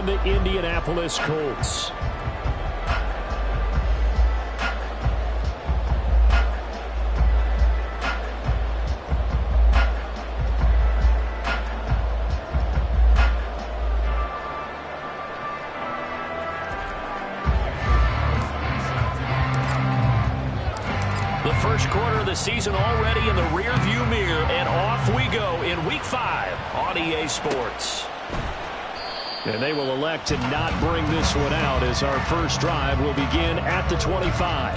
The Indianapolis Colts. The first quarter of the season already in the rearview mirror, and off we go in Week 5 on EA Sports. And they will elect to not bring this one out as our first drive will begin at the 25.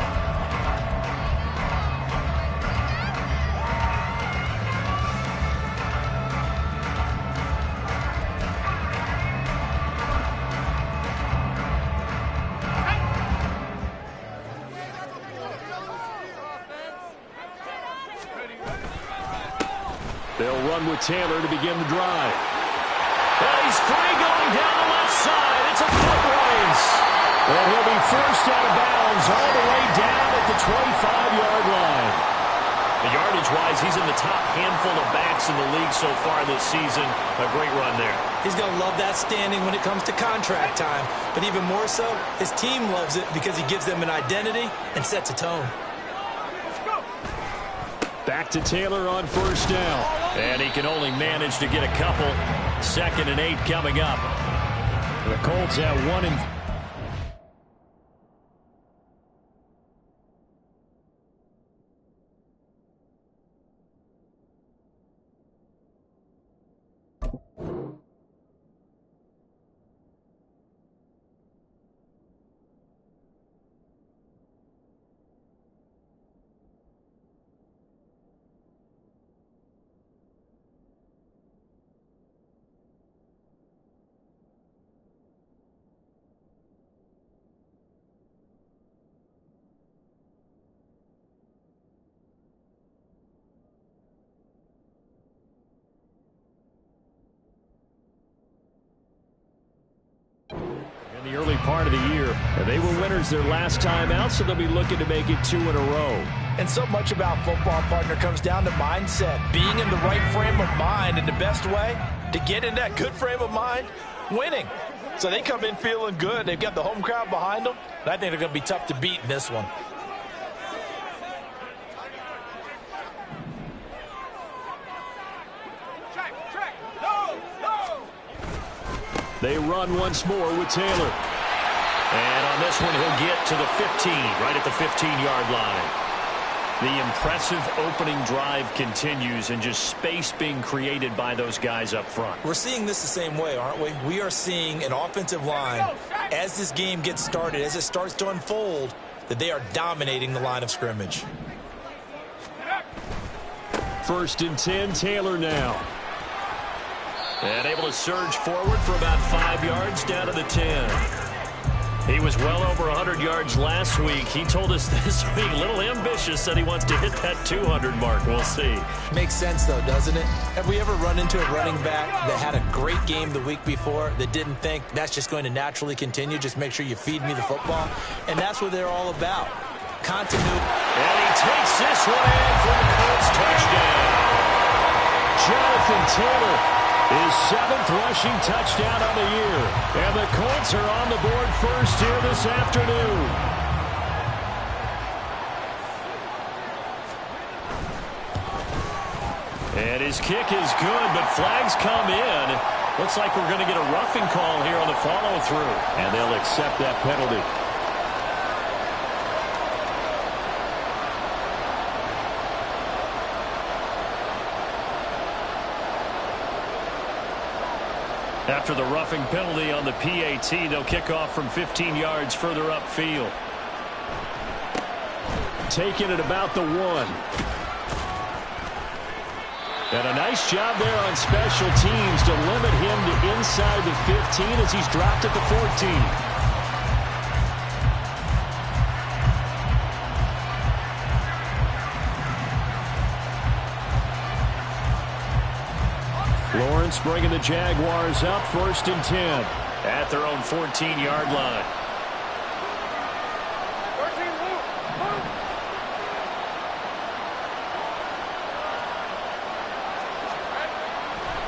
They'll run with Taylor to begin the drive. And he's free going down the left side. It's a foot race. And he'll be forced out of bounds all the way down at the 25-yard line. Yardage-wise, he's in the top handful of backs in the league so far this season. A great run there. He's going to love that standing when it comes to contract time. But even more so, his team loves it because he gives them an identity and sets a tone. Back to Taylor on first down. And he can only manage to get a couple. 2nd and 8 coming up. The Colts at 1 and... In the early part of the year, they were winners their last time out, so they'll be looking to make it 2 in a row. And so much about football, partner, comes down to mindset. Being in the right frame of mind, and the best way to get in that good frame of mind, winning. So they come in feeling good. They've got the home crowd behind them, and I think they're going to be tough to beat in this one. They run once more with Taylor. And on this one, he'll get to the 15, right at the 15-yard line. The impressive opening drive continues, and just space being created by those guys up front. We're seeing this the same way, aren't we? We are seeing an offensive line, as this game gets started, as it starts to unfold, that they are dominating the line of scrimmage. 1st and 10, Taylor now. And able to surge forward for about 5 yards down to the 10. He was well over 100 yards last week. He told us this week, a little ambitious, said he wants to hit that 200 mark. We'll see. Makes sense, though, doesn't it? Have we ever run into a running back that had a great game the week before that didn't think that's just going to naturally continue? Just make sure you feed me the football. And that's what they're all about. Continuity. And he takes this one in for the Colts touchdown. Jonathan Taylor, his 7th rushing touchdown on the year. And the Colts are on the board first here this afternoon. And his kick is good, but flags come in. Looks like we're going to get a roughing call here on the follow-through. And they'll accept that penalty. After the roughing penalty on the PAT, they'll kick off from 15 yards further upfield. Taking it about the 1. And a nice job there on special teams to limit him to inside the 15 as he's dropped at the 14. Lawrence bringing the Jaguars up 1st and 10 at their own 14-yard line.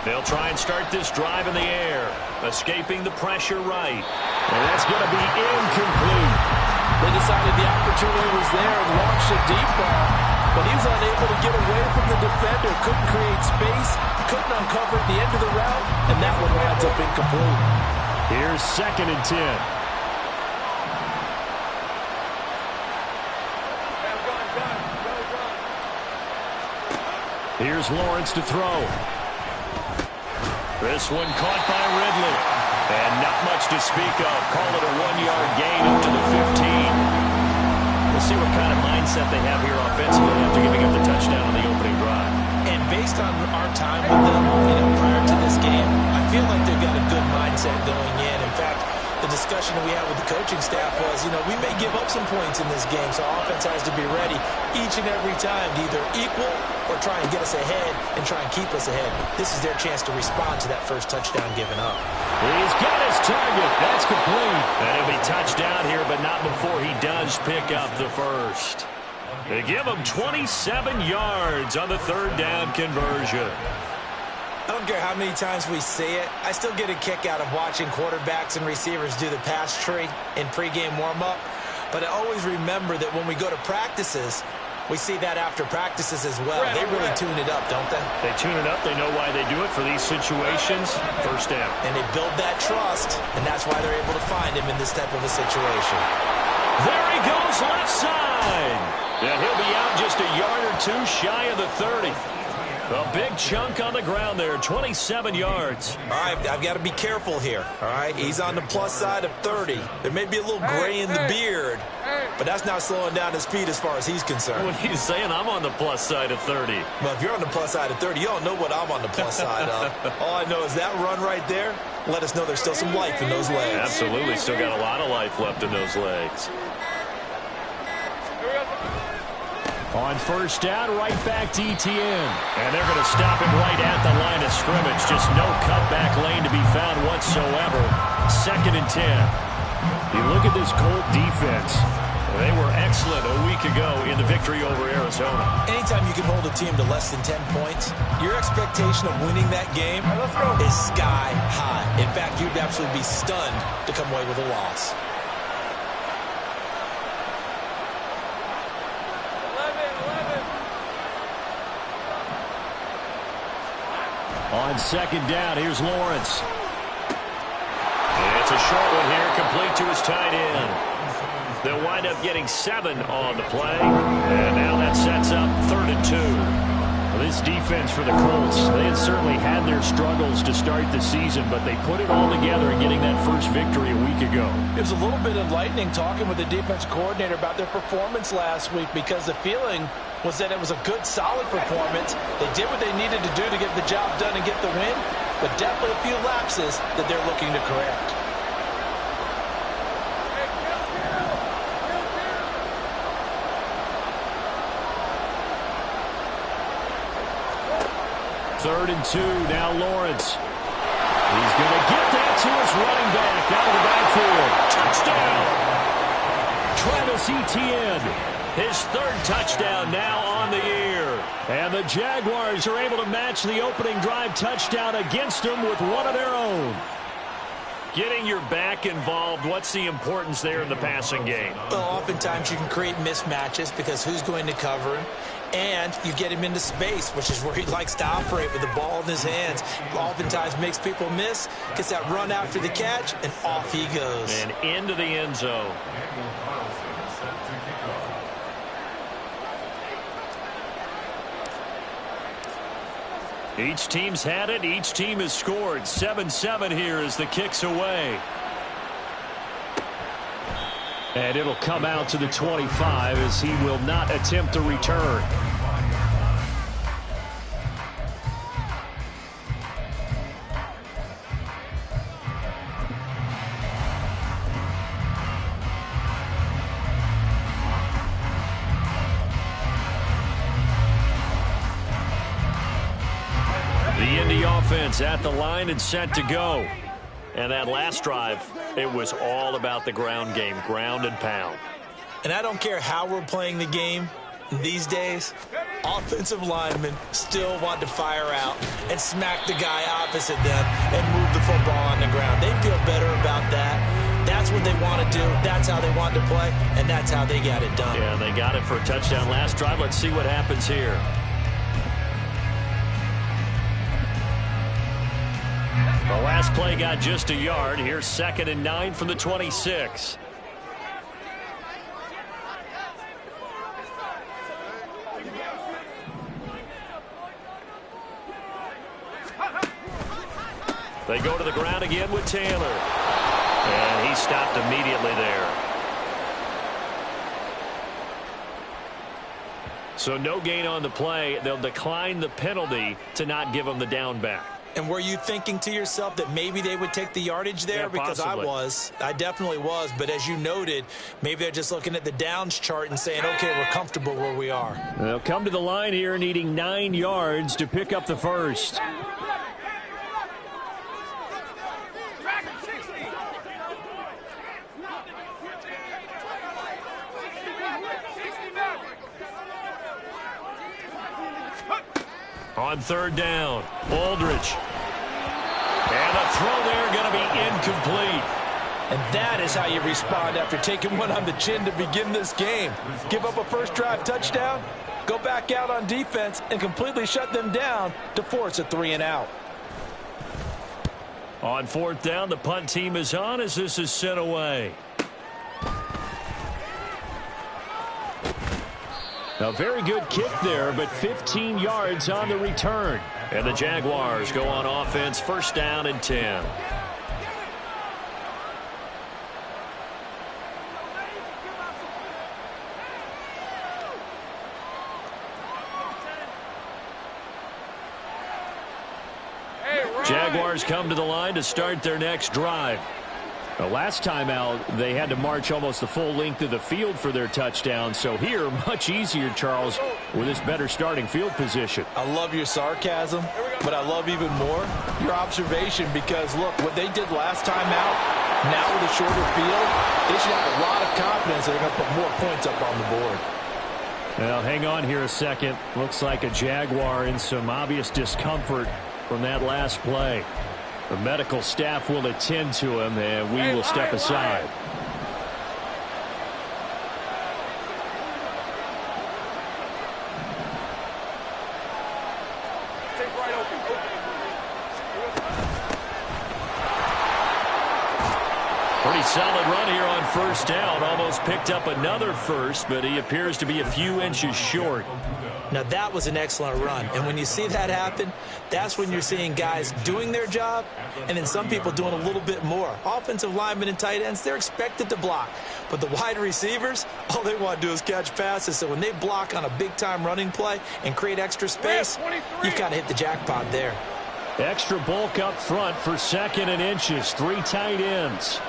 They'll try and start this drive in the air, escaping the pressure right. And that's going to be incomplete. They decided the opportunity was there and launched a deep ball, but he was unable to get away from the defender, couldn't create space, couldn't uncover at the end of the route, and that one winds up incomplete. Here's 2nd and 10. Here's Lawrence to throw. This one caught by Ridley. And not much to speak of. Call it a 1-yard gain up to the 15. We'll see what kind of mindset they have here offensively after giving up the touchdown on the opening drive. And based on our time with them, prior to this game, I feel like they've got a good mindset going in. In fact, the discussion that we had with the coaching staff was, we may give up some points in this game, so offense has to be ready each and every time to either equal or try and get us ahead and try and keep us ahead. This is their chance to respond to that first touchdown given up. He's got his target. That's complete. And he'll be touchdown here, but not before he does pick up the first. They give him 27 yards on the 3rd down conversion. I don't care how many times we say it, I still get a kick out of watching quarterbacks and receivers do the pass tree in pregame warm-up. But I always remember that when we go to practices, we see that after practices as well. They really tune it up, don't they? They tune it up. They know why they do it for these situations. First down. And they build that trust, and that's why they're able to find him in this type of a situation. There he goes, left side. And he'll be out just a yard or two shy of the 30. A big chunk on the ground there, 27 yards. All right, I've got to be careful here, all right? He's on the plus side of 30. There may be a little gray in the beard, but that's not slowing down his speed as far as he's concerned. What are you saying? I'm on the plus side of 30. Well, if you're on the plus side of 30, you don't know what I'm on the plus side of. All I know is that run right there, let us know there's still some life in those legs. Absolutely, still got a lot of life left in those legs. On first down, right back to ETN. And they're going to stop him right at the line of scrimmage. Just no cutback lane to be found whatsoever. 2nd and 10. You look at this Colt defense. They were excellent a week ago in the victory over Arizona. Anytime you can hold a team to less than 10 points, your expectation of winning that game is sky high. In fact, you'd absolutely be stunned to come away with a loss. On 2nd down, here's Lawrence. It's a short one here, complete to his tight end. They'll wind up getting 7 on the play. And now that sets up 3rd and 2. Well, this defense for the Colts, they had certainly had their struggles to start the season, but they put it all together in getting that first victory a week ago. It was a little bit enlightening talking with the defense coordinator about their performance last week, because the feeling was that it was a good, solid performance. They did what they needed to do to get the job done and get the win, but definitely a few lapses that they're looking to correct. Third and 2, now Lawrence. He's going to get that to his running back out of the backfield. Touchdown! Travis Etienne. His 3rd touchdown now on the year. And the Jaguars are able to match the opening drive touchdown against them with one of their own. Getting your back involved, what's the importance there in the passing game? Well, oftentimes you can create mismatches because who's going to cover him? And you get him into space, which is where he likes to operate with the ball in his hands. Oftentimes makes people miss, gets that run after the catch, and off he goes. And into the end zone. Each team's had it. Each team has scored. 7-7 here as the kick's away. And it'll come out to the 25 as he will not attempt to return. The Indy offense at the line and set to go. And that last drive, it was all about the ground game, ground and pound. And I don't care how we're playing the game these days, offensive linemen still want to fire out and smack the guy opposite them and move the football on the ground. They feel better about that. That's what they want to do. That's how they want to play, and that's how they got it done. Yeah, they got it for a touchdown last drive. Let's see what happens here. The last play got just a yard. Here's 2nd and 9 from the 26. They go to the ground again with Taylor. And he stopped immediately there. So no gain on the play. They'll decline the penalty to not give him the down back. And were you thinking to yourself that maybe they would take the yardage there? Yeah, because possibly. I definitely was. But as you noted, maybe they're just looking at the downs chart and saying, okay, we're comfortable where we are. They'll come to the line here needing 9 yards to pick up the first. On 3rd down, Aldridge. And a throw there going to be incomplete. And that is how you respond after taking one on the chin to begin this game. Give up a first drive touchdown, go back out on defense, and completely shut them down to force a 3-and-out. On 4th down, the punt team is on as this is sent away. A very good kick there, but 15 yards on the return. And the Jaguars go on offense, 1st down and 10. Jaguars come to the line to start their next drive. The last time out, they had to march almost the full length of the field for their touchdown. So here, much easier, Charles, with this better starting field position. I love your sarcasm, but I love even more your observation because, look, what they did last time out, now with a shorter field, they should have a lot of confidence they're going to put more points up on the board. Well, hang on here a second. Looks like a Jaguar in some obvious discomfort from that last play. The medical staff will attend to him, and we will step aside. Pretty solid run here on 1st down. Almost picked up another first, but he appears to be a few inches short. Now, that was an excellent run. And when you see that happen, that's when you're seeing guys doing their job and then some people doing a little bit more. Offensive linemen and tight ends, they're expected to block. But the wide receivers, all they want to do is catch passes. So when they block on a big-time running play and create extra space, you've kind of hit the jackpot there. Extra bulk up front for 2nd and inches. 3 tight ends.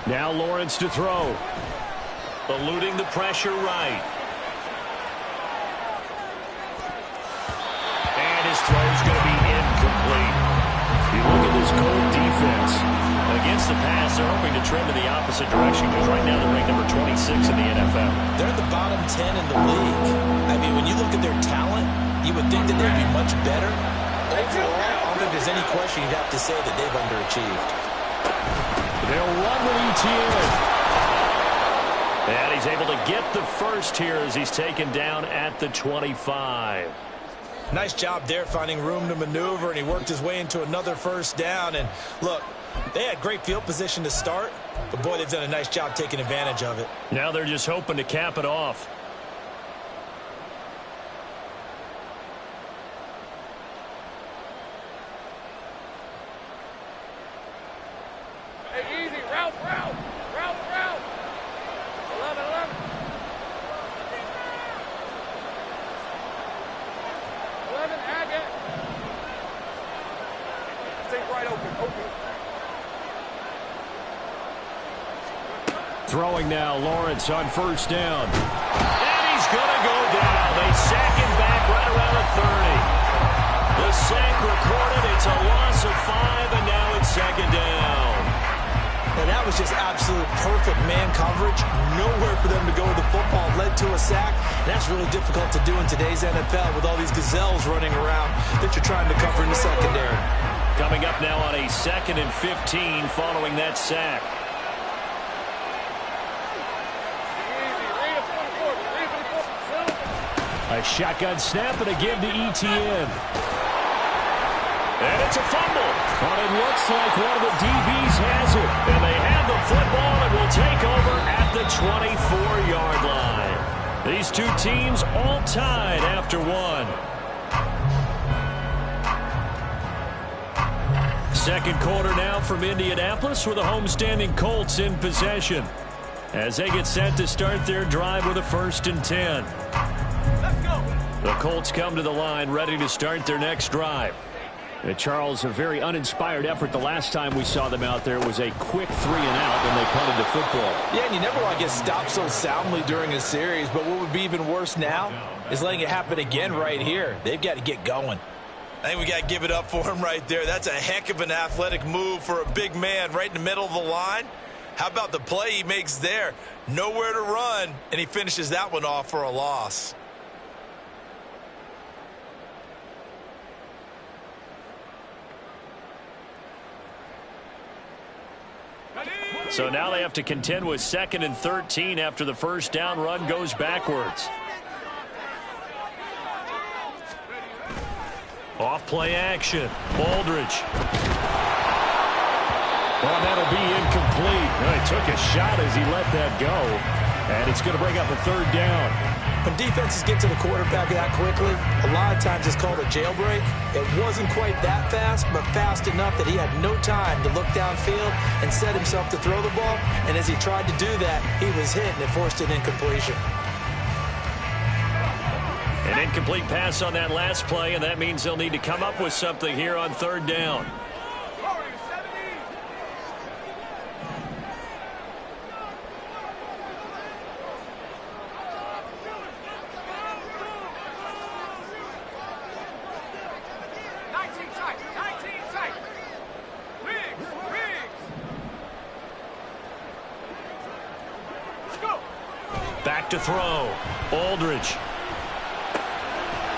Now Lawrence to throw. Eluding the pressure right. And his throw is going to be incomplete. You look at this cold defense. Against the pass, they're hoping to trend in the opposite direction because right now they're ranked number 26 in the NFL. They're at the bottom 10 in the league. I mean, when you look at their talent, you would think that they'd be much better. Overall, I don't think there's any question you'd have to say that they've underachieved. They'll run with ETN. And he's able to get the first here as he's taken down at the 25. Nice job there finding room to maneuver, and he worked his way into another 1st down. And look, they had great field position to start, but boy, they've done a nice job taking advantage of it. Now they're just hoping to cap it off. Throwing now, Lawrence on 1st down. And he's going to go down. They sack him back right around the 30. The sack recorded. It's a loss of 5, and now it's second down. And that was just absolute perfect man coverage. Nowhere for them to go with the football. Led to a sack. And that's really difficult to do in today's NFL with all these gazelles running around that you're trying to cover in the secondary. Coming up now on a 2nd and 15 following that sack. A shotgun snap and again to ETN. And it's a fumble. But it looks like one of the DBs has it. And they have the football and will take over at the 24-yard line. These two teams all tied after one. Second quarter now from Indianapolis with the homestanding Colts in possession as they get set to start their drive with a 1st and 10. The Colts come to the line ready to start their next drive. Charles, a very uninspired effort the last time we saw them out there. It was a quick 3-and-out when they punted the football. Yeah, and you never want to get stopped so soundly during a series, but what would be even worse now is letting it happen again right here. They've got to get going. I think we got to give it up for him right there. That's a heck of an athletic move for a big man right in the middle of the line. How about the play he makes there? Nowhere to run, and he finishes that one off for a loss. So now they have to contend with 2nd and 13 after the first down run goes backwards. Off play action. Aldridge. Well, that'll be incomplete. Well, he took a shot as he let that go. And it's going to bring up a 3rd down. When defenses get to the quarterback that quickly, a lot of times it's called a jailbreak. It wasn't quite that fast, but fast enough that he had no time to look downfield and set himself to throw the ball. And as he tried to do that, he was hit, and it forced an incompletion. An incomplete pass on that last play, and that means they'll need to come up with something here on 3rd down. Back to throw. Aldridge.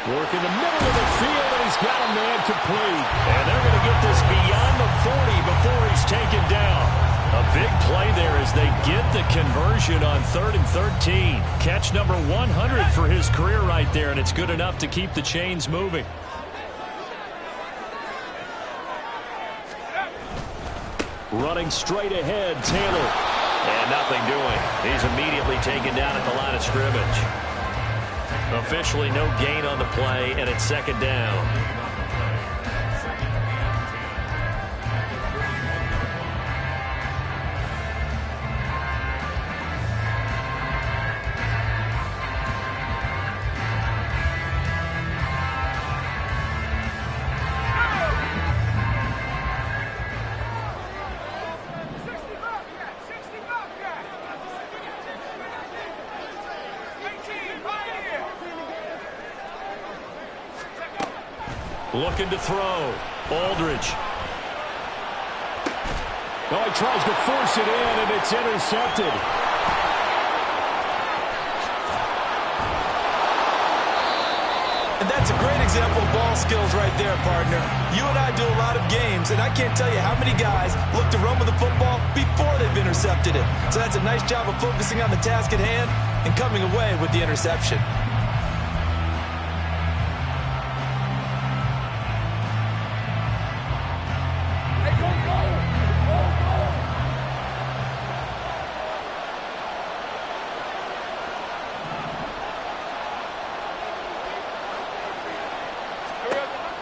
Work in the middle of the field, and he's got a man complete. And they're going to get this beyond the 40 before he's taken down. A big play there as they get the conversion on 3rd and 13. Catch number 100 for his career right there, and it's good enough to keep the chains moving. Running straight ahead, Taylor. And nothing doing. He's immediately taken down at the line of scrimmage. Officially no gain on the play, and it's 2nd down. Looking to throw. Aldridge. Oh, he tries to force it in, and it's intercepted. And that's a great example of ball skills right there, partner. You and I do a lot of games, and I can't tell you how many guys look to run with the football before they've intercepted it. So that's a nice job of focusing on the task at hand and coming away with the interception.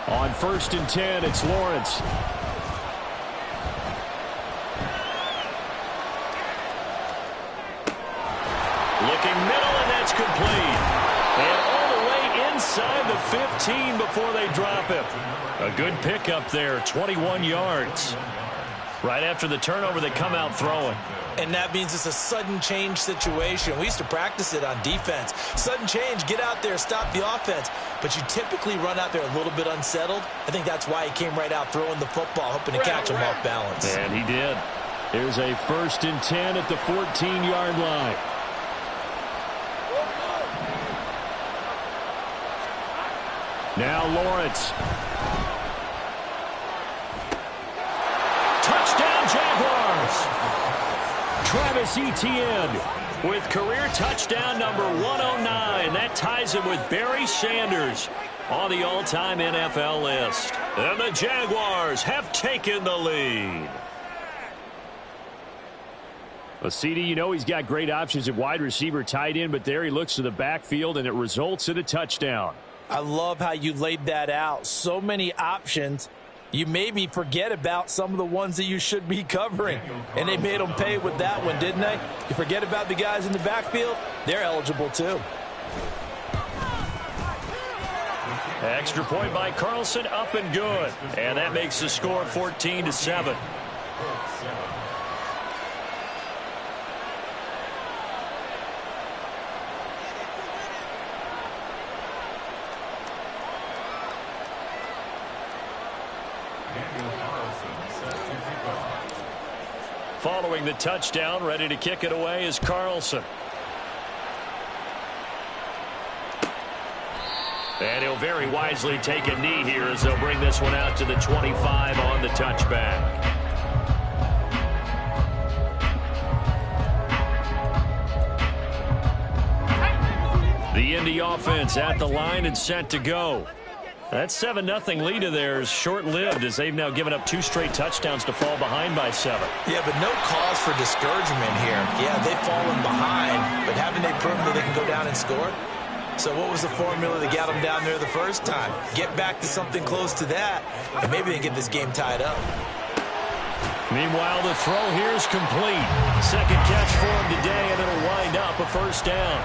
On 1st and 10, it's Lawrence. Looking middle, and that's complete. And all the way inside the 15 before they drop him. A good pickup there, 21 yards. Right after the turnover, they come out throwing. And that means it's a sudden change situation. We used to practice it on defense. Sudden change, get out there, stop the offense. But you typically run out there a little bit unsettled. I think that's why he came right out throwing the football, hoping to catch him off balance. And he did. Here's a 1st and 10 at the 14-yard line. Now Lawrence. Touchdown Jaguars. Travis Etienne with career touchdown number 109. That ties him with Barry Sanders on the all-time NFL list. And the Jaguars have taken the lead. Well, CD, you know he's got great options at wide receiver, tight end, but there he looks to the backfield, and it results in a touchdown. I love how you laid that out. So many options. You maybe forget about some of the ones that you should be covering. And they made them pay with that one, didn't they? You forget about the guys in the backfield, they're eligible too. Extra point by Carlson, up and good. And that makes the score 14-7. Following the touchdown, ready to kick it away is Carlson. And he'll very wisely take a knee here as they'll bring this one out to the 25 on the touchback. The Indy offense at the line and set to go. That 7-0 lead of theirs short-lived as they've now given up 2 straight touchdowns to fall behind by 7. Yeah, but no cause for discouragement here. Yeah, they've fallen behind, but haven't they proven that they can go down and score? So what was the formula that got them down there the first time? Get back to something close to that, and maybe they get this game tied up. Meanwhile, the throw here is complete. Second catch for him today, and it'll wind up a first down.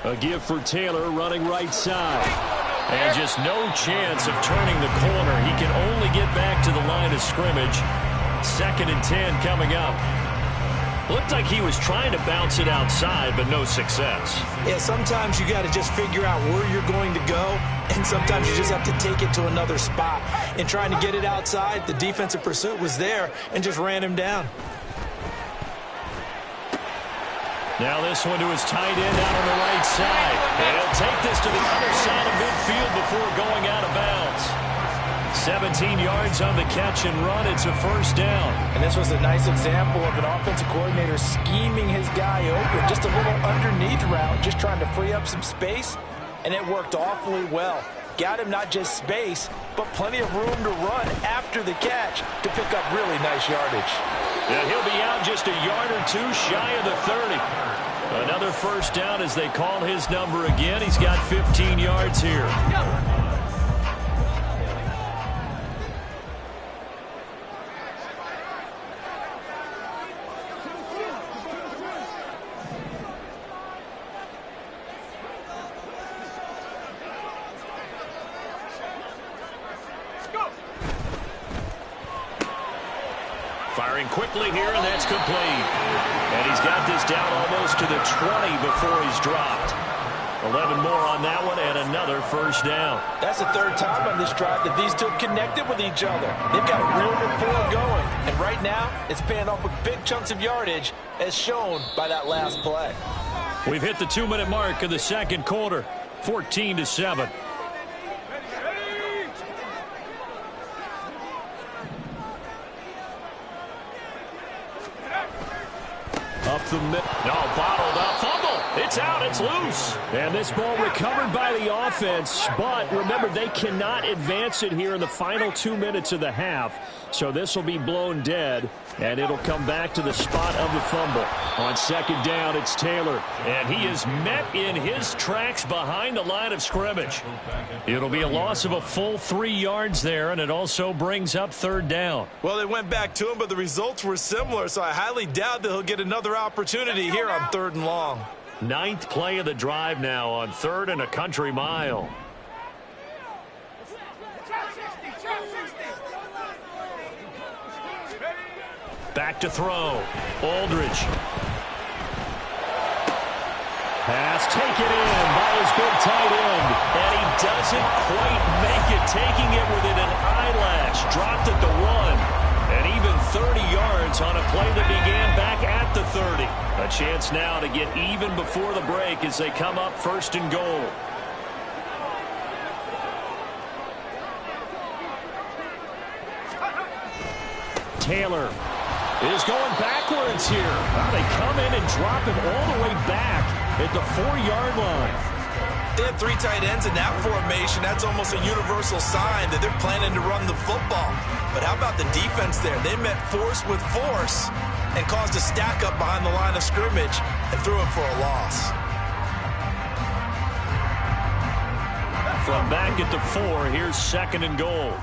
A give for Taylor running right side. And just no chance of turning the corner. He can only get back to the line of scrimmage. 2nd and 10 coming up. Looked like he was trying to bounce it outside, but no success. Yeah, sometimes you got to just figure out where you're going to go, and sometimes you just have to take it to another spot. In trying to get it outside, the defensive pursuit was there and just ran him down. Now this one to his tight end out on the right side. And he'll take this to the other side of midfield before going out of bounds. 17 yards on the catch and run. It's a first down. And this was a nice example of an offensive coordinator scheming his guy open. Just a little underneath route, just trying to free up some space. And it worked awfully well. Got him not just space, but plenty of room to run after the catch to pick up really nice yardage. Yeah, he'll be out just a yard or 2 shy of the 30. Another first down as they call his number again. He's got 15 yards here. Firing quickly here, and that's complete. And he's got this down almost to the 20 before he's dropped. 11 more on that one, and another first down. That's the 3rd time on this drive that these two have connected with each other. They've got a real rapport going. And right now, it's paying off with big chunks of yardage, as shown by that last play. We've hit the 2-minute mark of the second quarter. 14-7. Up the middle. No, bottled up. Fumble. It's out. It's loose. And this ball recovered by the offense. But remember, they cannot advance it here in the final 2 minutes of the half. So this will be blown dead. And it'll come back to the spot of the fumble. On second down, it's Taylor. And he is met in his tracks behind the line of scrimmage. It'll be a loss of a full 3 yards there, and it also brings up third down. Well, they went back to him, but the results were similar, so I highly doubt that he'll get another opportunity here on 3rd and long. 9th play of the drive now on 3rd and a country mile. Back to throw. Aldridge. Pass taken in by his big tight end. And he doesn't quite make it, taking it within an eyelash. Dropped at the 1. And even 30 yards on a play that began back at the 30. A chance now to get even before the break as they come up 1st and goal. Taylor is going backwards here. Well, they come in and drop him all the way back at the 4-yard line. They have 3 tight ends in that formation. That's almost a universal sign that they're planning to run the football. But how about the defense there? They met force with force and caused a stack up behind the line of scrimmage and threw it for a loss. From back at the 4, here's 2nd and goal.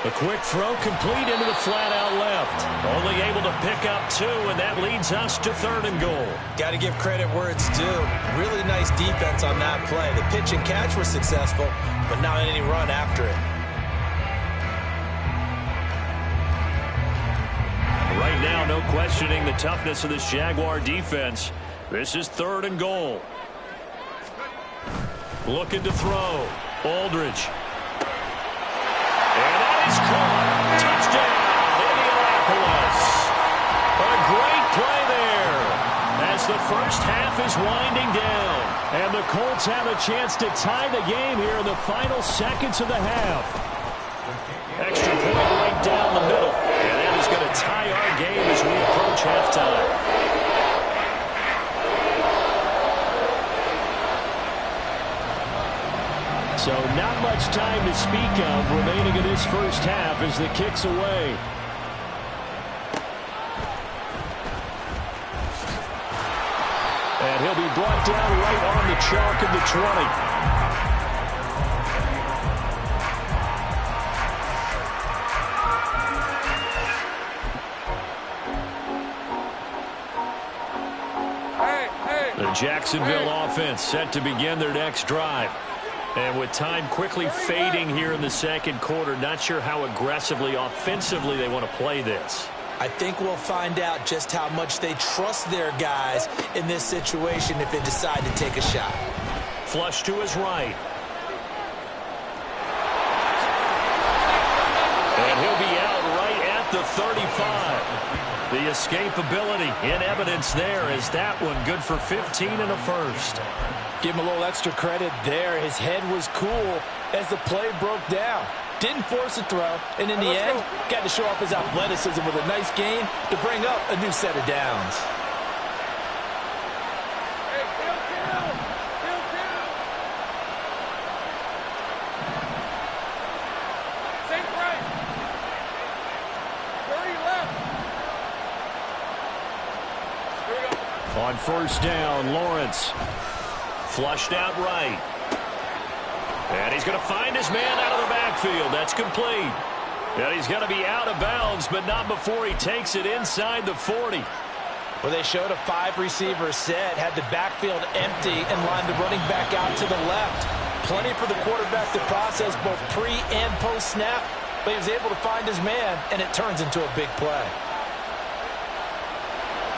A quick throw complete into the flat out left. Only able to pick up 2, and that leads us to 3rd and goal. Got to give credit where it's due. Really nice defense on that play. The pitch and catch was successful, but not any run after it. Right now, no questioning the toughness of this Jaguar defense. This is 3rd and goal. Looking to throw. Aldridge. And that is caught. Touchdown, Indianapolis. A great play there as the first half is winding down. And the Colts have a chance to tie the game here in the final seconds of the half. Extra point right down the middle. And that is going to tie our game as we approach halftime. So not much time to speak of remaining in this first half as the kick's away. And he'll be brought down right on the chalk of the 20. The Jacksonville offense set to begin their next drive. And with time quickly fading here in the 2nd quarter, not sure how aggressively, offensively they want to play this. I think we'll find out just how much they trust their guys in this situation if they decide to take a shot. Flush to his right. And he'll be out right at the 35. The escapability in evidence there as that one good for 15 and a first. Give him a little extra credit there. His head was cool as the play broke down. Didn't force a throw, and in the end, got to show off his athleticism with a nice gain to bring up a new set of downs. On first down, Lawrence. Flushed out right. And he's going to find his man out of the backfield. That's complete. And he's going to be out of bounds, but not before he takes it inside the 40. Well, they showed a 5-receiver set, had the backfield empty, and lined the running back out to the left. Plenty for the quarterback to process both pre- and post-snap, but he was able to find his man, and it turns into a big play.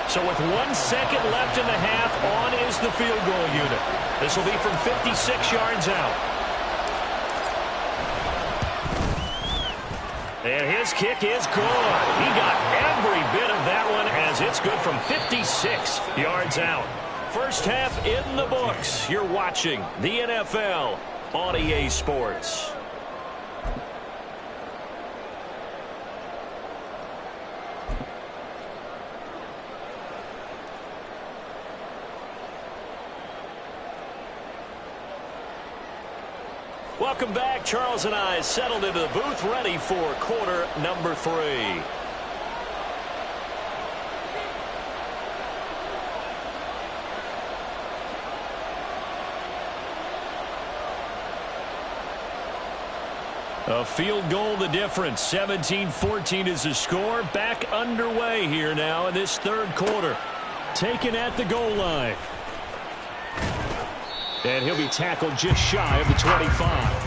So with 1 second left in the half, on is the field goal unit. This will be from 56 yards out. And his kick is good. He got every bit of that one as it's good from 56 yards out. First half in the books. You're watching the NFL on EA Sports. Welcome back. Charles and I settled into the booth, ready for quarter number 3. A field goal the difference. 17-14 is the score. Back underway here now in this third quarter. Taken at the goal line. And he'll be tackled just shy of the 25.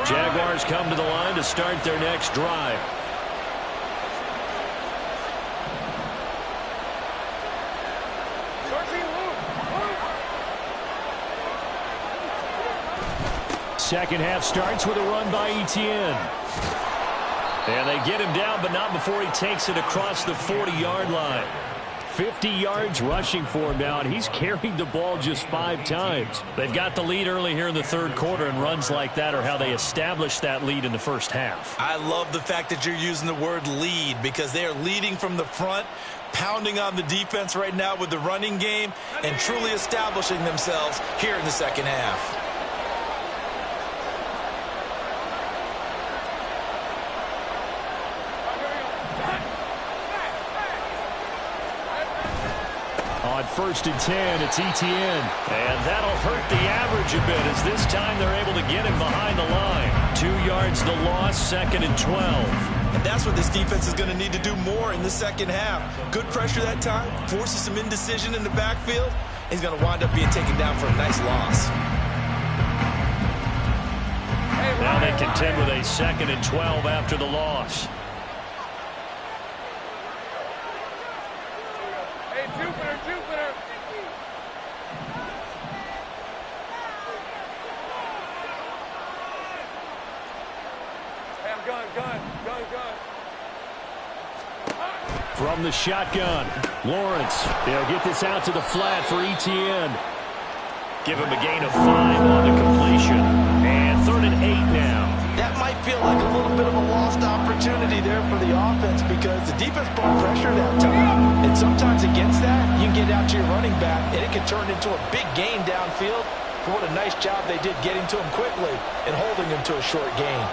Jaguars come to the line to start their next drive. Second half starts with a run by Etienne. And they get him down, but not before he takes it across the 40-yard line. 50 yards rushing for him now, and he's carried the ball just 5 times. They've got the lead early here in the third quarter, and runs like that are how they establish that lead in the first half. I love the fact that you're using the word lead, because they are leading from the front, pounding on the defense right now with the running game, and truly establishing themselves here in the second half. On 1st and 10, it's Etienne. And that'll hurt the average a bit, as this time they're able to get him behind the line. 2 yards the loss, 2nd and 12. And that's what this defense is going to need to do more in the second half. Good pressure that time, forces some indecision in the backfield. He's going to wind up being taken down for a nice loss. Now they contend with a 2nd and 12 after the loss. From the shotgun, Lawrence. They'll get this out to the flat for Etienne. Give him a gain of 5 on the completion. And 3rd and 8 now. That might feel like a little bit of a lost opportunity there for the offense, because the defense brought pressure that time. And sometimes against that, you can get out to your running back, and it can turn into a big gain downfield. But what a nice job they did getting to him quickly and holding him to a short gain.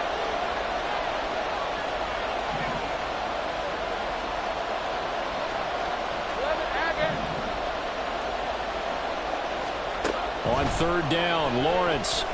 On 3rd down, Lawrence.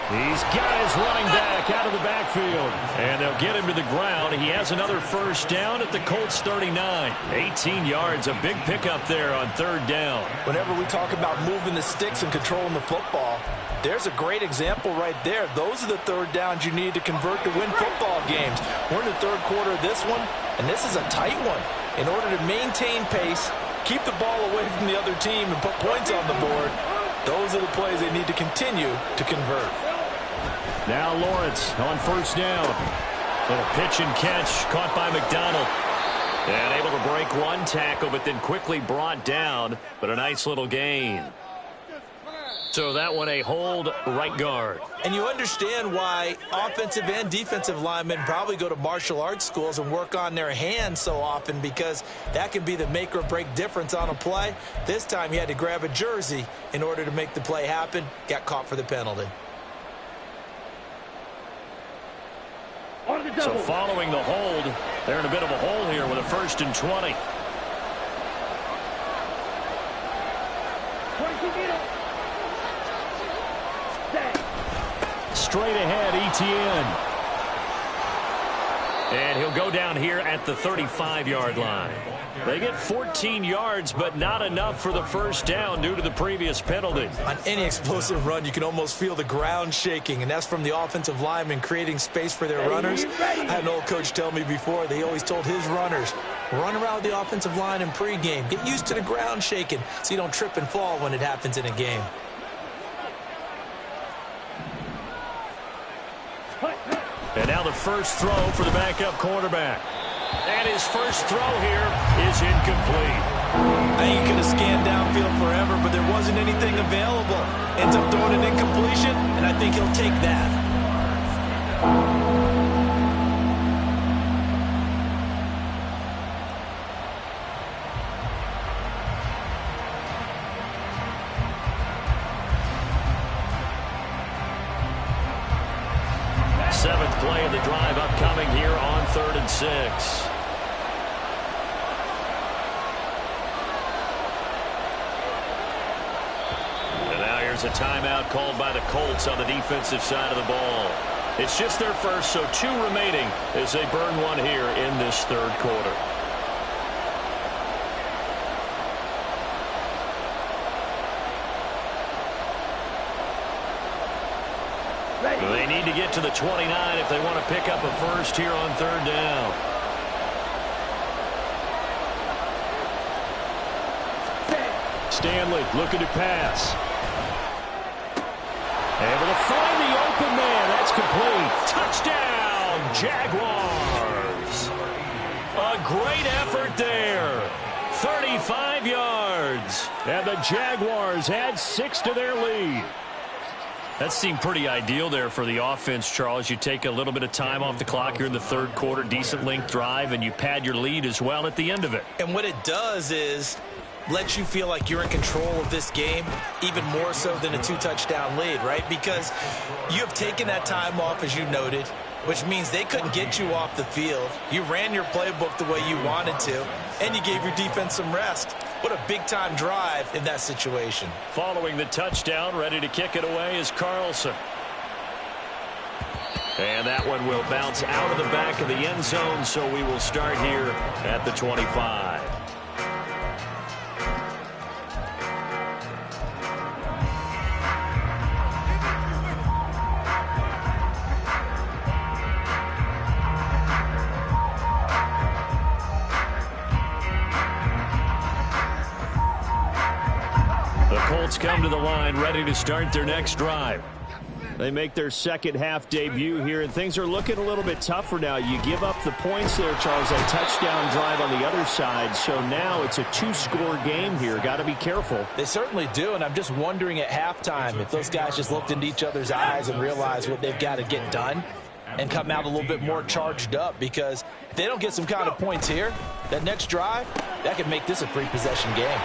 He's got his running back out of the backfield. And they'll get him to the ground. He has another 1st down at the Colts 39. 18 yards, a big pickup there on 3rd down. Whenever we talk about moving the sticks and controlling the football, there's a great example right there. Those are the 3rd downs you need to convert to win football games. We're in the 3rd quarter of this one, and this is a tight one. In order to maintain pace, keep the ball away from the other team, and put points on the board, those are the plays they need to continue to convert. Now Lawrence on 1st down. Little pitch and catch caught by McDonald. And able to break one tackle, but then quickly brought down. But a nice little gain. So that one a hold, right guard. And you understand why offensive and defensive linemen probably go to martial arts schools and work on their hands so often, because that can be the make or break difference on a play. This time he had to grab a jersey in order to make the play happen. Got caught for the penalty. So following the hold, they're in a bit of a hole here with a 1st and 20. Straight ahead, Etienne. And he'll go down here at the 35-yard line. They get 14 yards, but not enough for the 1st down due to the previous penalty. On any explosive run, you can almost feel the ground shaking, and that's from the offensive linemen creating space for their runners. I had an old coach tell me before, they always told his runners, run around the offensive line in pregame. Get used to the ground shaking so you don't trip and fall when it happens in a game. And now the first throw for the backup quarterback. And his first throw here is incomplete. I think he could have scanned downfield forever, but there wasn't anything available. Ends up throwing an incompletion, and I think he'll take that. play of the drive upcoming here on 3rd and 6. And now here's a timeout called by the Colts on the defensive side of the ball. It's just their first, so 2 remaining as they burn one here in this 3rd quarter. They need to get to the 29 if they want to pick up a first here on 3rd down. Stanley looking to pass. Able to find the open man. That's complete. Touchdown, Jaguars. A great effort there. 35 yards. And the Jaguars add 6 to their lead. That seemed pretty ideal there for the offense, Charles. You take a little bit of time off the clock here in the 3rd quarter, decent length drive, and you pad your lead as well at the end of it. And what it does is let you feel like you're in control of this game, even more so than a 2-touchdown lead, right? Because you have taken that time off, as you noted, which means they couldn't get you off the field. You ran your playbook the way you wanted to, and you gave your defense some rest. What a big-time drive in that situation. Following the touchdown, ready to kick it away is Carlson. And that one will bounce out of the back of the end zone, so we will start here at the 25. Colts come to the line ready to start their next drive. They make their second half debut here, and things are looking a little bit tougher now. You give up the points there, Charles, a touchdown drive on the other side. So now it's a 2-score game here. Got to be careful. They certainly do, and I'm just wondering at halftime if those guys just looked into each other's eyes and realized what they've got to get done and come out a little bit more charged up, because if they don't get some kind of points here, that next drive, that could make this a 3-possession game.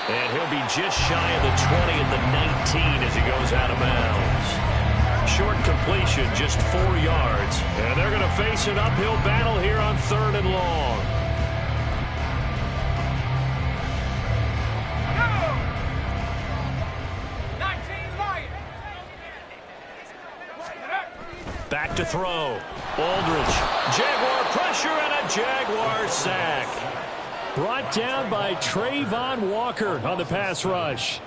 And he'll be just shy of the 20 at the 19 as he goes out of bounds. Short completion, just 4 yards. And they're going to face an uphill battle here on 3rd and long. Back to throw. Aldridge. Jaguar pressure and a Jaguar sack. Brought down by Trayvon Walker on the pass rush.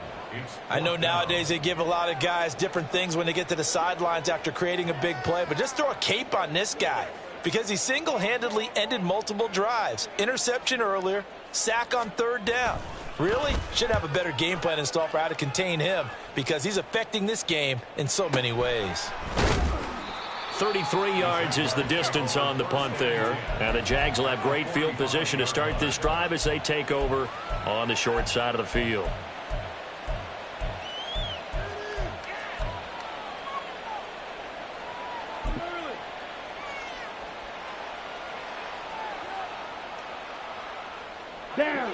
I know nowadays they give a lot of guys different things when they get to the sidelines after creating a big play, but just throw a cape on this guy because he single-handedly ended multiple drives. Interception earlier, sack on 3rd down. Really should have a better game plan installed for how to contain him, because he's affecting this game in so many ways. 33 yards is the distance on the punt there. And the Jags will have great field position to start this drive as they take over on the short side of the field. Down.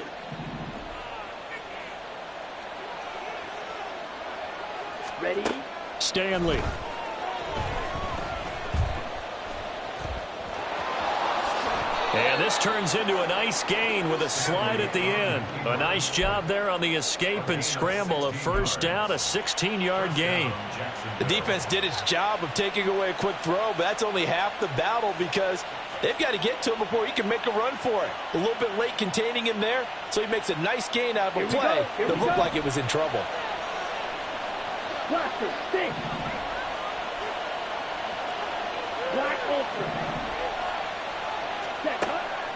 Ready? Stanley. And this turns into a nice gain with a slide at the end. A nice job there on the escape and scramble. A 1st down, a 16-yard gain. The defense did its job of taking away a quick throw, but that's only half the battle, because they've got to get to him before he can make a run for it. A little bit late containing him there, so he makes a nice gain out of a play that looked like it was in trouble. Blaster, stick. Black ultra.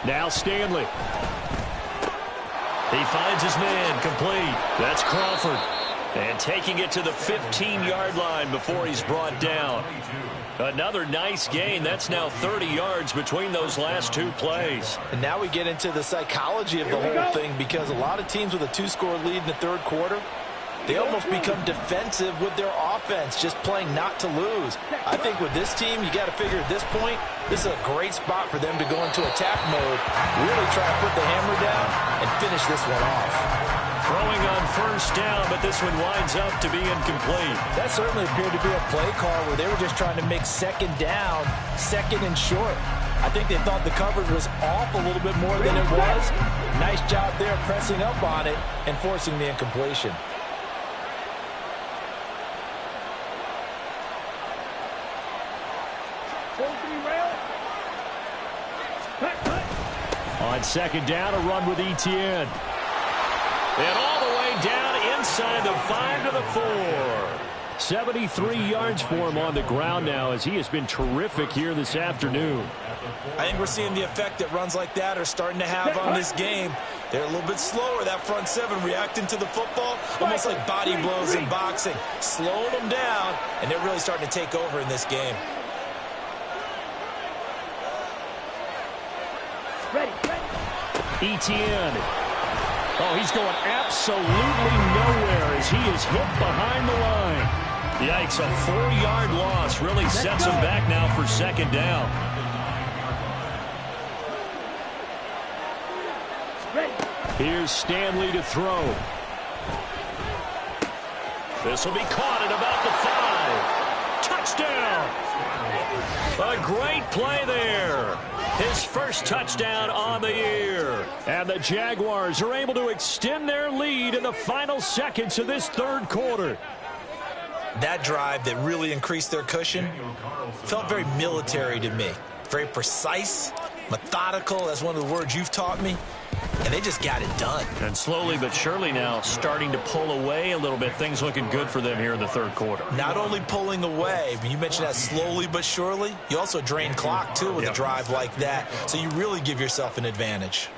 Now Stanley. He finds his man, complete. That's Crawford. And taking it to the 15-yard line before he's brought down. Another nice gain. That's now 30 yards between those last 2 plays. And now we get into the psychology of the whole thing, because a lot of teams with a 2-score lead in the 3rd quarter, they almost become defensive with their offense, just playing not to lose. I think with this team, you got to figure at this point, this is a great spot for them to go into attack mode, really try to put the hammer down and finish this one off. Throwing on first down, but this one winds up to be incomplete. That certainly appeared to be a play call where they were just trying to make second down, second and short. I think they thought the coverage was off a little bit more than it was. Nice job there pressing up on it and forcing the incompletion. On second down, a run with Etienne. And all the way down inside the 5 to the 4. 73 yards for him on the ground now as he has been terrific here this afternoon. I think we're seeing the effect that runs like that are starting to have on this game. They're a little bit slower, that front seven, reacting to the football, almost like body blows in boxing. Slowing them down, and they're really starting to take over in this game. Etienne. Oh, he's going absolutely nowhere as he is hit behind the line. Yikes, a 4-yard loss really sets him back now for second down. Here's Stanley to throw. This will be caught at about the 5. Touchdown! A great play there. His first touchdown on the year. And the Jaguars are able to extend their lead in the final seconds of this third quarter. That drive that really increased their cushion felt very military to me. Very precise, methodical. That's one of the words you've taught me. And they just got it done. And slowly but surely now starting to pull away a little bit. Things looking good for them here in the third quarter. Not only pulling away, but you mentioned that slowly but surely. You also drain clock, too, with a drive like that. So you really give yourself an advantage.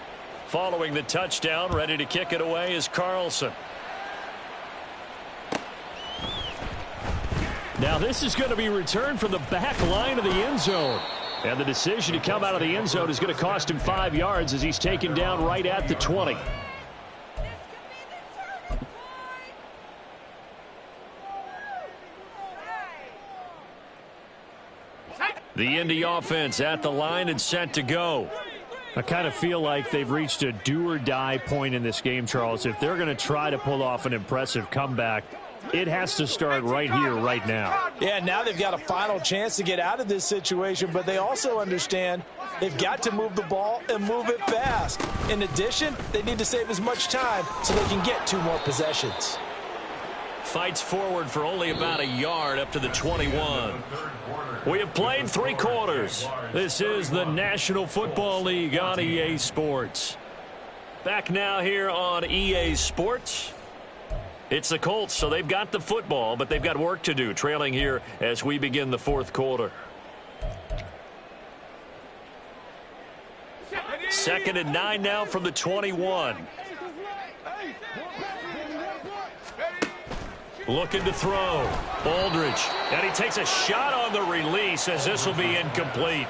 Following the touchdown, ready to kick it away is Carlson. Now this is going to be returned from the back line of the end zone. And the decision to come out of the end zone is going to cost him 5 yards as he's taken down right at the 20. The Indy offense at the line and set to go. I kind of feel like they've reached a do-or-die point in this game, Charles. If they're going to try to pull off an impressive comeback, it has to start right here, right now. Yeah, now they've got a final chance to get out of this situation, but they also understand they've got to move the ball and move it fast. In addition, they need to save as much time so they can get 2 more possessions. Fights forward for only about a yard up to the 21. We have played 3 quarters. This is the National Football League on EA Sports. Back now here on EA Sports. It's the Colts, so they've got the football, but they've got work to do, trailing here as we begin the fourth quarter. 2nd and 9 now from the 21. Looking to throw. Aldridge. And he takes a shot on the release as this will be incomplete.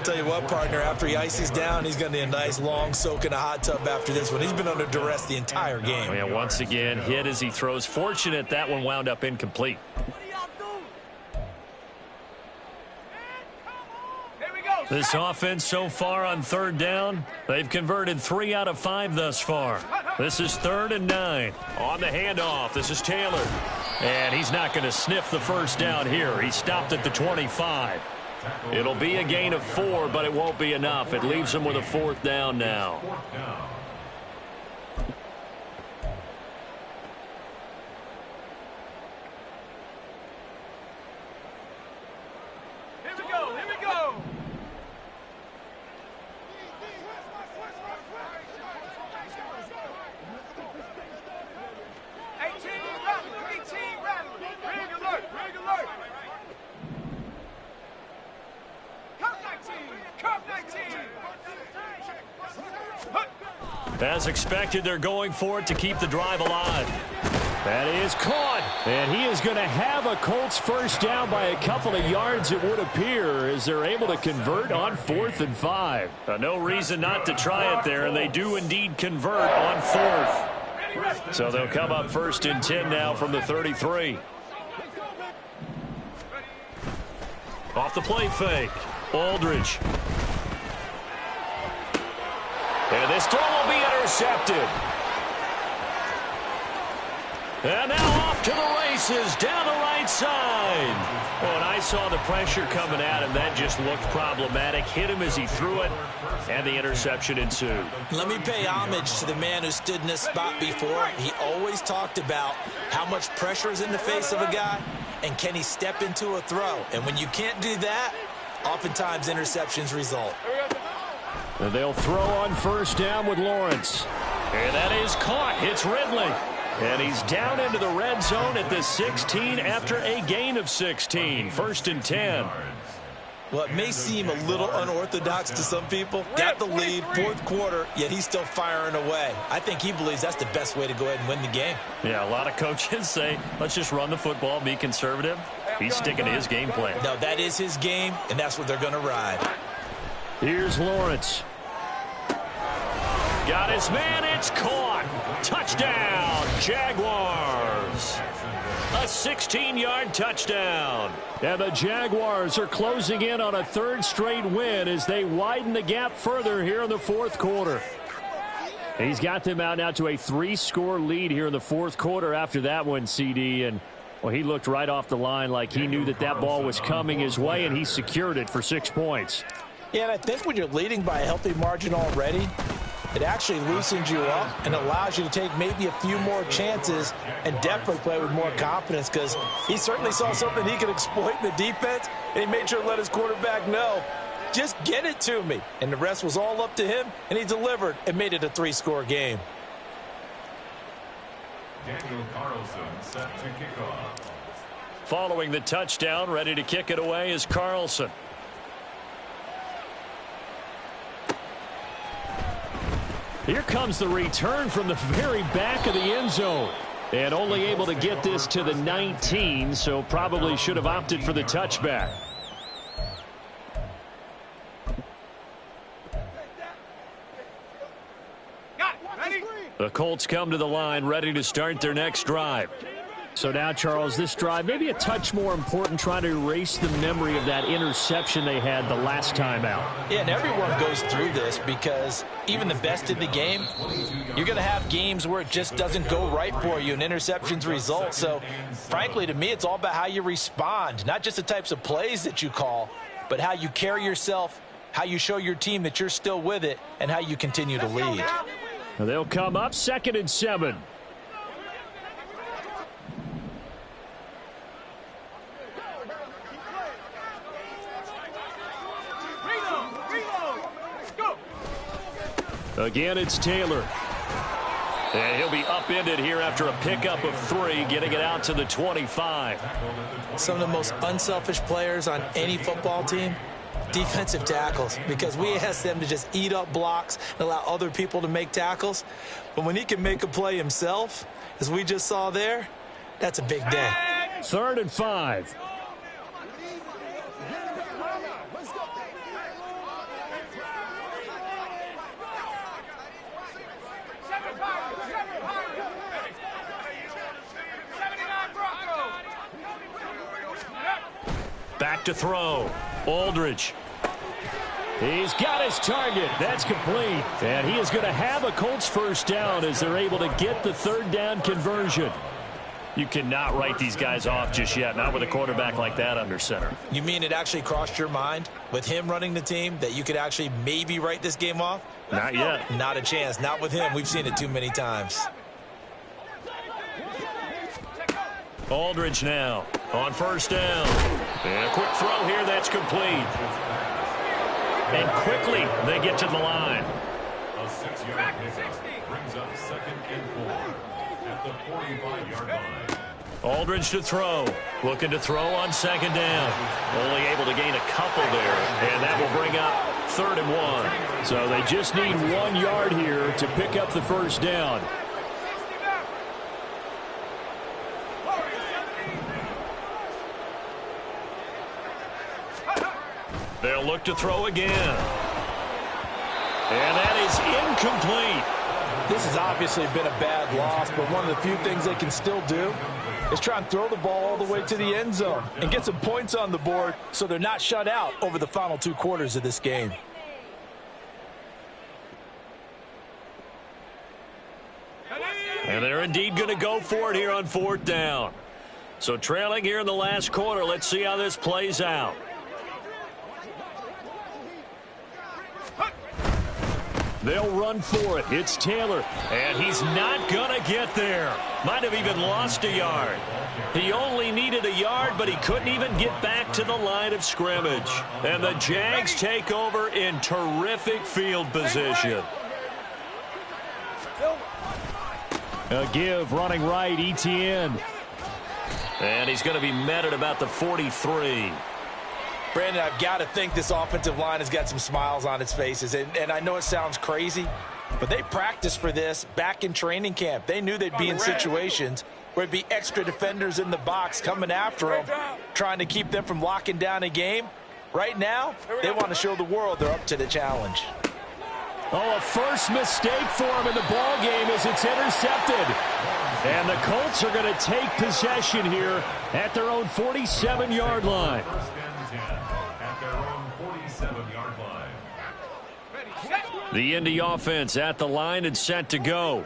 Tell you what, partner, after he ices down, he's going to need a nice long soak in a hot tub after this one. He's been under duress the entire game. Oh, yeah, once again, hit as he throws. Fortunate that one wound up incomplete. This offense so far on 3rd down, they've converted 3 out of 5 thus far. This is 3rd and 9. On the handoff, this is Taylor. And he's not going to sniff the first down here. He stopped at the 25. It'll be a gain of 4, but it won't be enough. It leaves him with a 4th down now. Here we go, here we go. As expected, they're going for it to keep the drive alive. That is caught. And he is going to have a Colts first down by a couple of yards, it would appear, as they're able to convert on 4th and 5. No reason not to try it there, and they do indeed convert on 4th. So they'll come up 1st and 10 now from the 33. Off the play fake. Aldridge. And this throw will be intercepted. And now off to the races, down the right side. When I saw the pressure coming at him, that just looked problematic. Hit him as he threw it, and the interception ensued. Let me pay homage to the man who stood in this spot before. He always talked about how much pressure is in the face of a guy, and can he step into a throw. And when you can't do that, oftentimes interceptions result. And they'll throw on first down with Lawrence. And that is caught. It's Ridley. And he's down into the red zone at the 16 after a gain of 16. 1st and 10. Well, it may seem a little unorthodox to some people. Got the lead, 4th quarter, yet he's still firing away. I think he believes that's the best way to go ahead and win the game. Yeah, a lot of coaches say, let's just run the football, be conservative. He's sticking to his game plan. No, that is his game, and that's what they're going to ride. Here's Lawrence. Got his man, it's caught. Touchdown, Jaguars. A 16-yard touchdown. And the Jaguars are closing in on a 3rd straight win as they widen the gap further here in the 4th quarter. He's got them out now to a 3-score lead here in the 4th quarter after that one, CD. And, well, he looked right off the line like he knew that that ball was coming his way, and he secured it for 6 points. Yeah, and I think when you're leading by a healthy margin already, it actually loosens you up and allows you to take maybe a few more chances and definitely play with more confidence, because he certainly saw something he could exploit in the defense, and he made sure to let his quarterback know, just get it to me. And the rest was all up to him, and he delivered and made it a 3-score game. Daniel Carlson set to kick off. Following the touchdown, ready to kick it away is Carlson. Here comes the return from the very back of the end zone. And only able to get this to the 19, so probably should have opted for the touchback. The Colts come to the line, ready to start their next drive. So now, Charles, this drive maybe a touch more important, trying to erase the memory of that interception they had the last time out. Yeah, and everyone goes through this, because even the best in the game, you're going to have games where it just doesn't go right for you and interceptions result. So, frankly, to me, it's all about how you respond, not just the types of plays that you call, but how you carry yourself, how you show your team that you're still with it, and how you continue to lead. They'll come up 2nd and 7. Again, it's Taylor. And he'll be upended here after a pickup of 3, getting it out to the 25. Some of the most unselfish players on any football team, defensive tackles, because we ask them to just eat up blocks and allow other people to make tackles. But when he can make a play himself, as we just saw there, that's a big day. 3rd and 5. Back to throw. Aldridge. He's got his target. That's complete. And he is going to have a Colts first down as they're able to get the 3rd down conversion. You cannot write these guys off just yet, not with a quarterback like that under center. You mean it actually crossed your mind with him running the team that you could actually maybe write this game off? Not yet. Not a chance. Not with him. We've seen it too many times. Aldridge now on first down. And a quick throw here that's complete. And quickly they get to the line. A 6-yard pickup brings up 2nd and 4 at the 45-yard line. Aldridge to throw. Looking to throw on 2nd down. Only able to gain a couple there. And that will bring up 3rd and 1. So they just need 1 yard here to pick up the first down. They'll look to throw again. And that is incomplete. This has obviously been a bad loss, but one of the few things they can still do is try and throw the ball all the way to the end zone and get some points on the board so they're not shut out over the final 2 quarters of this game. And they're indeed going to go for it here on 4th down. So trailing here in the last quarter. Let's see how this plays out. They'll run for it. It's Taylor. And he's not going to get there. Might have even lost a yard. He only needed a yard, but he couldn't even get back to the line of scrimmage. And the Jags take over in terrific field position. A give running right, ETN. And he's going to be met at about the 43. Brandon, I've got to think this offensive line has got some smiles on its faces. And I know it sounds crazy, but they practiced for this back in training camp. They knew they'd be in situations where it'd be extra defenders in the box coming after them, trying to keep them from locking down a game. Right now, they want to show the world they're up to the challenge. Oh, a first mistake for him in the ball game as it's intercepted. And the Colts are going to take possession here at their own 47-yard line. At their own 47-yard line. The Indy offense at the line and set to go.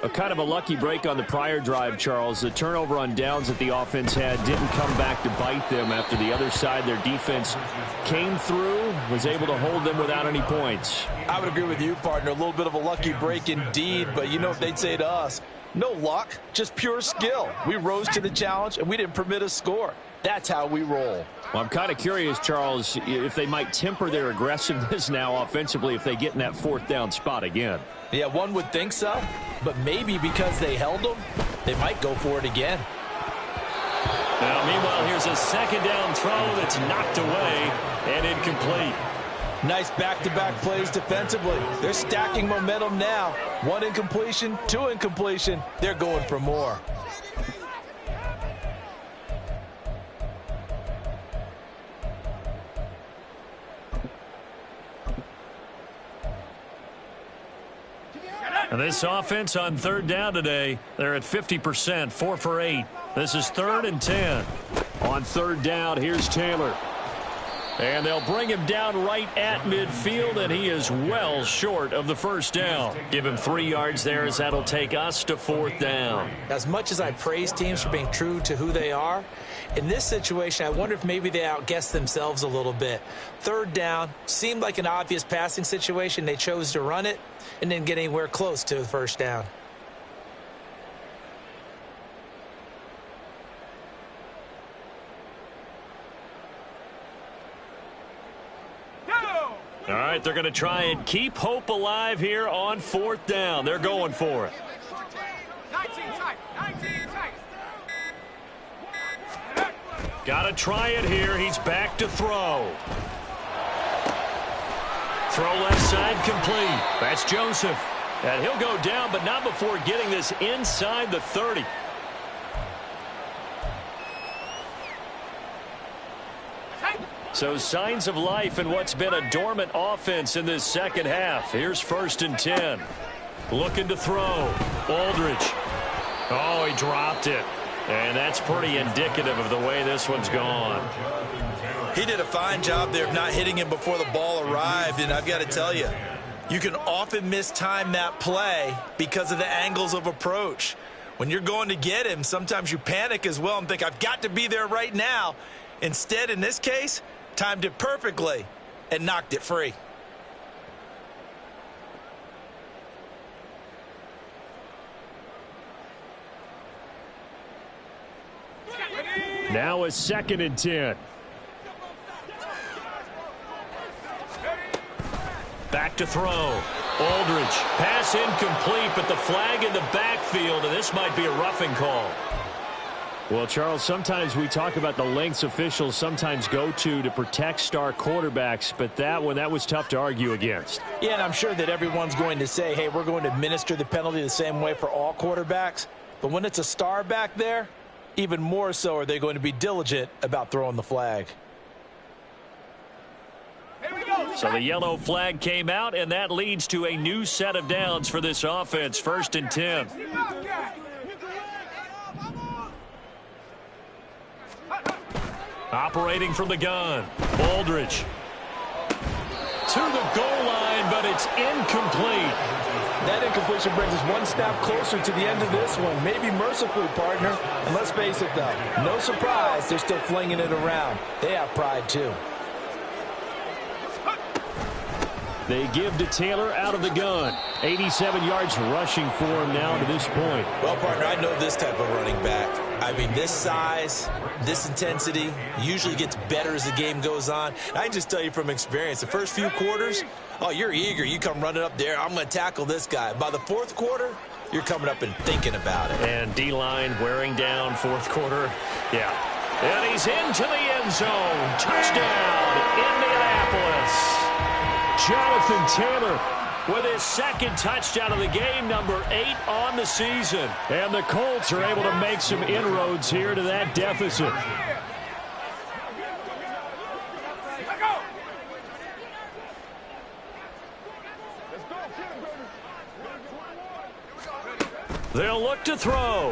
A kind of a lucky break on the prior drive, Charles. The turnover on downs that the offense had didn't come back to bite them after the other side. Their defense came through, was able to hold them without any points. I would agree with you, partner. A little bit of a lucky break indeed, but you know what they'd say to us? No luck, just pure skill. We rose to the challenge, and we didn't permit a score. That's how we roll. Well, I'm kind of curious, Charles, if they might temper their aggressiveness now offensively if they get in that 4th down spot again. Yeah, one would think so, but maybe because they held them, they might go for it again. Now, meanwhile, here's a 2nd down throw that's knocked away and incomplete. Nice back-to-back plays defensively. They're stacking momentum now. 1 incompletion, 2 incompletion. They're going for more. And this offense on 3rd down today, they're at 50%, 4 for 8. This is 3rd and 10. On 3rd down, here's Taylor. And they'll bring him down right at midfield, and he is well short of the 1st down. Give him 3 yards there as that'll take us to 4th down. As much as I praise teams for being true to who they are, in this situation, I wonder if maybe they outguessed themselves a little bit. 3rd down seemed like an obvious passing situation. They chose to run it and didn't get anywhere close to the 1st down. All right, they're going to try and keep hope alive here on 4th down. They're going for it. 19 tight. Got to try it here. He's back to throw. Throw left side complete. That's Joseph. And he'll go down, but not before getting this inside the 30. So signs of life in what's been a dormant offense in this 2nd half. Here's 1st and 10. Looking to throw. Aldridge. Oh, he dropped it. And that's pretty indicative of the way this one's gone. He did a fine job there of not hitting him before the ball arrived, and I've got to tell you, you can often mistime that play because of the angles of approach. When you're going to get him, sometimes you panic as well and think, I've got to be there right now. Instead, in this case, timed it perfectly and knocked it free. Now a 2nd and 10. Back to throw. Aldridge. Pass incomplete, but the flag in the backfield, and this might be a roughing call. Well, Charles, sometimes we talk about the lengths officials sometimes go to protect star quarterbacks, but that was tough to argue against. Yeah, and I'm sure that everyone's going to say, hey, we're going to administer the penalty the same way for all quarterbacks. But when it's a star back there, even more so are they going to be diligent about throwing the flag. So the yellow flag came out, and that leads to a new set of downs for this offense. 1st and 10. Operating from the gun. Aldridge. To the goal line, but it it's incomplete. That incompletion brings us one snap closer to the end of this one. Maybe mercifully, partner. And let's face it, though, no surprise they're still flinging it around. They have pride, too. They give to Taylor out of the gun. 87 yards rushing for him now to this point. Well, partner, I know this type of running back. I mean, this size, this intensity usually gets better as the game goes on. I can just tell you from experience, the first few quarters, oh, you're eager. You come running up there, I'm going to tackle this guy. By the fourth quarter, you're coming up and thinking about it. And D-line wearing down fourth quarter. Yeah. And he's into the end zone. Touchdown, Indianapolis. Jonathan Taylor with his second touchdown of the game, number 8 on the season. And the Colts are able to make some inroads here to that deficit. They'll look to throw.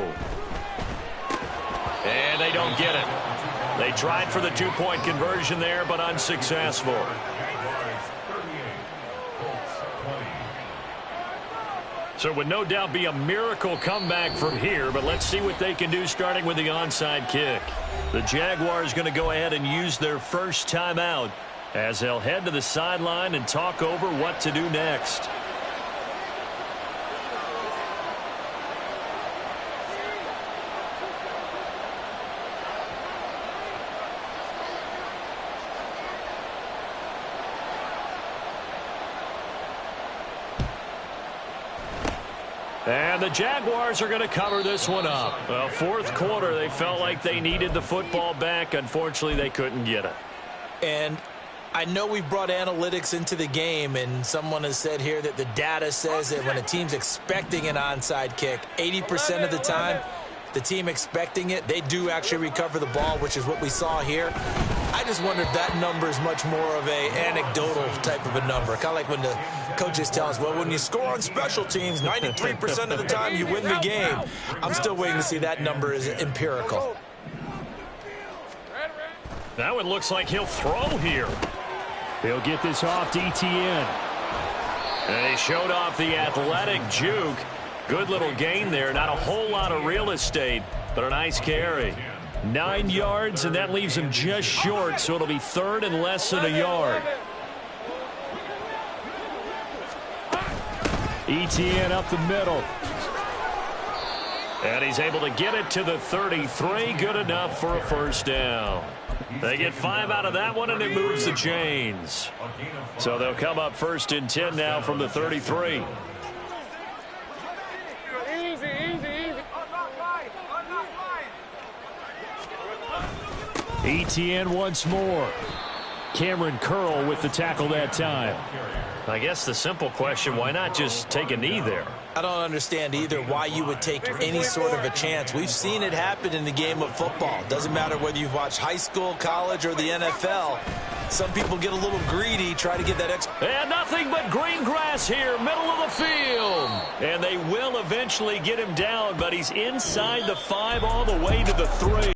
And they don't get it. They tried for the two-point conversion there, but unsuccessful. So it would no doubt be a miracle comeback from here, but let's see what they can do starting with the onside kick. The Jaguars going to go ahead and use their first timeout as they'll head to the sideline and talk over what to do next. And the Jaguars are going to cover this one up. Well, fourth quarter, they felt like they needed the football back. Unfortunately, they couldn't get it. And I know we've brought analytics into the game, and someone has said here that the data says that when a team's expecting an onside kick, 80% of the time, the team expecting it, they do actually recover the ball, which is what we saw here. I just wonder if that number is much more of a anecdotal type of a number. Kind of like when the coaches tell us, well, when you score on special teams, 93% of the time you win the game. I'm still waiting to see that number is empirical. Now it looks like he'll throw here. He'll get this off to ETN. And he showed off the athletic juke. Good little gain there. Not a whole lot of real estate, but a nice carry. 9 yards, and that leaves him just short, so it'll be third and less than a yard. ETN up the middle. And he's able to get it to the 33. Good enough for a first down. They get 5 out of that one, and it moves the chains. So they'll come up first and 10 now from the 33. ETN once more. Cameron Curl with the tackle that time. I guess the simple question, why not just take a knee there? I don't understand either why you would take any sort of a chance. We've seen it happen in the game of football. Doesn't matter whether you've watched high school, college, or the NFL. Some people get a little greedy, try to get that extra. And nothing but green grass here, middle of the field. And they will eventually get him down, but he's inside the 5 all the way to the 3.